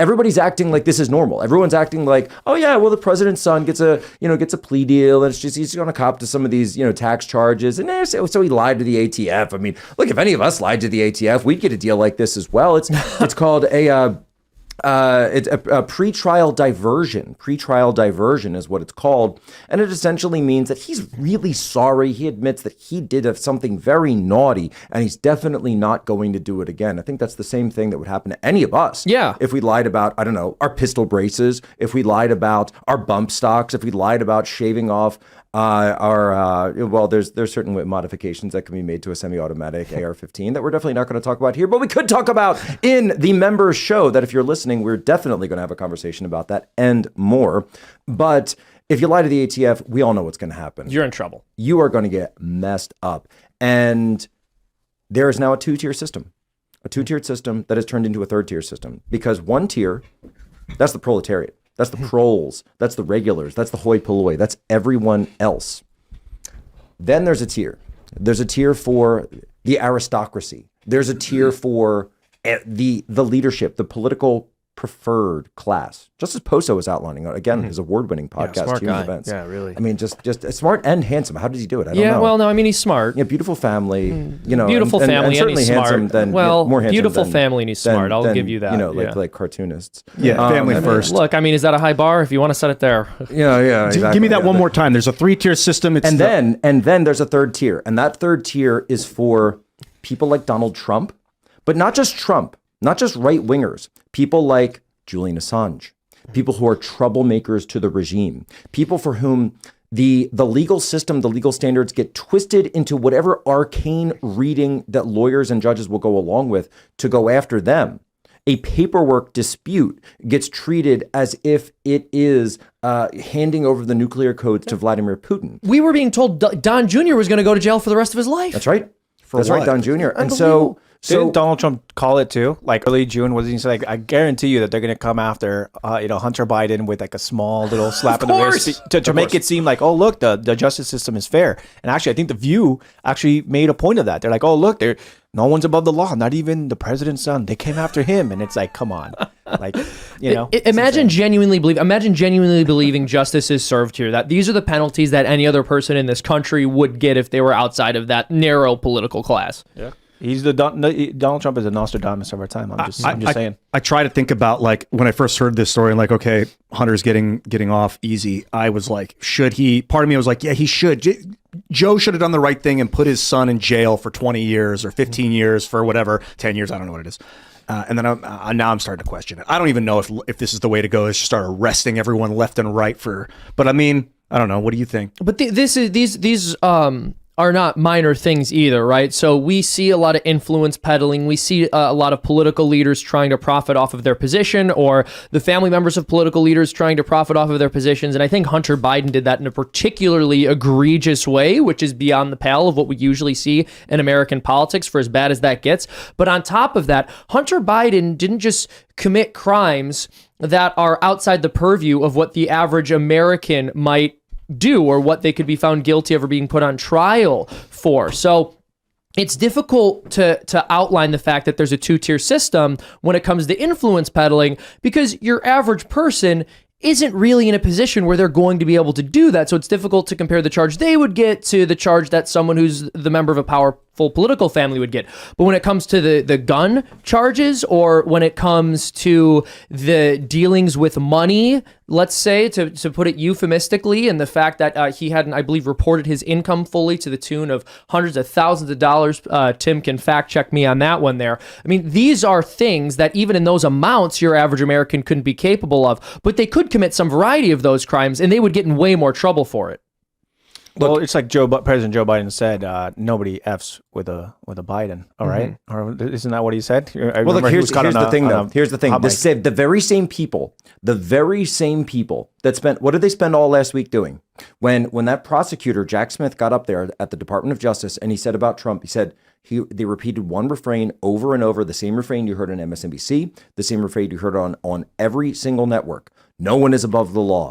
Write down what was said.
everybody's acting like this is normal. Everyone's acting like, oh yeah, well the president's son gets a plea deal, and it's just he's going to cop to some of these tax charges, and so he lied to the ATF. I mean, look, if any of us lied to the ATF, we'd get a deal like this as well. It's called it's a pretrial diversion. Pretrial diversion is what it's called. And it essentially means that he's really sorry. He admits that he did something very naughty, and he's definitely not going to do it again. I think that's the same thing that would happen to any of us. Yeah. If we lied about, I don't know, our pistol braces, if we lied about our bump stocks, if we lied about shaving off there's certain modifications that can be made to a semi-automatic AR-15 that we're definitely not going to talk about here, but we could talk about in the members show that if you're listening, we're definitely going to have a conversation about that and more. But if you lie to the ATF, we all know what's going to happen. You're in trouble. You are going to get messed up. And there is now a two-tier system that has turned into a third-tier system, because one tier, that's the proletariat. That's the proles. That's the regulars. That's the hoi polloi. That's everyone else. Then there's a tier. There's a tier for the aristocracy. There's a tier for the leadership, the political preferred class. Justice Poso is outlining, again, his award-winning podcast, Human Events. Yeah, really. I mean, just smart and handsome. How does he do it? I don't know. Yeah, well, no, I mean, he's smart. Yeah, beautiful family, Beautiful family, and he's handsome smart. than, more handsome beautiful than, family and he's smart. I'll give you that. Like cartoonists. Yeah, family first. Look, I mean, is that a high bar? If you want to set it there. Yeah, exactly. Give me that one more time. There's a 3-tier system. Then there's a third tier. And that third tier is for people like Donald Trump, but not just Trump, not just right-wingers, people like Julian Assange, people who are troublemakers to the regime, people for whom the legal system, the legal standards get twisted into whatever arcane reading that lawyers and judges will go along with to go after them. A paperwork dispute gets treated as if it is handing over the nuclear codes to Vladimir Putin. We were being told Don Jr. was going to go to jail for the rest of his life. That's right. That's right, Don Jr. And so didn't Donald Trump call it too? Like early June, was he like, I guarantee you that they're going to come after, Hunter Biden with like a small little slap in the wrist to make it seem like, oh, look, the justice system is fair. And actually, I think The View actually made a point of that. They're like, oh, look, no one's above the law, not even the president's son. They came after him. And it's like, come on. Like, Imagine genuinely believing justice is served here, that these are the penalties that any other person in this country would get if they were outside of that narrow political class. Yeah. He's Donald Trump is a Nostradamus of our time. I'm just saying. I try to think about, like, when I first heard this story and like, okay, Hunter's getting off easy. I was like, should he? Part of me was like, yeah, he should. Joe should have done the right thing and put his son in jail for 20 years or 15 years for whatever, 10 years. I don't know what it is. And then now I'm starting to question it. I don't even know if this is the way to go, is just start arresting everyone left and right but I mean, I don't know. What do you think? But these are not minor things either, right? So we see a lot of influence peddling. We see a lot of political leaders trying to profit off of their position, or the family members of political leaders trying to profit off of their positions. And I think Hunter Biden did that in a particularly egregious way, which is beyond the pale of what we usually see in American politics, for as bad as that gets. But on top of that, Hunter Biden didn't just commit crimes that are outside the purview of what the average American might do, or what they could be found guilty of or being put on trial for. So it's difficult to outline the fact that there's a two-tier system when it comes to influence peddling, because your average person isn't really in a position where they're going to be able to do that. So it's difficult to compare the charge they would get to the charge that someone who's the member of a powerful political family would get. But when it comes to the gun charges, or when it comes to the dealings with money, let's say, to put it euphemistically, and the fact that he hadn't, I believe, reported his income fully to the tune of hundreds of thousands of dollars. Tim can fact check me on that one there. I mean, these are things that even in those amounts, your average American couldn't be capable of, but they could commit some variety of those crimes, and they would get in way more trouble for it. Well, it's like President Joe Biden said, nobody F's with a Biden, all right? Or isn't that what he said? Well, look, here's the thing, though. Here's the thing. The very same people that spent, what did they spend all last week doing? When that prosecutor, Jack Smith, got up there at the Department of Justice and he said about Trump, he said, they repeated one refrain over and over, the same refrain you heard on MSNBC, the same refrain you heard on every single network. No one is above the law.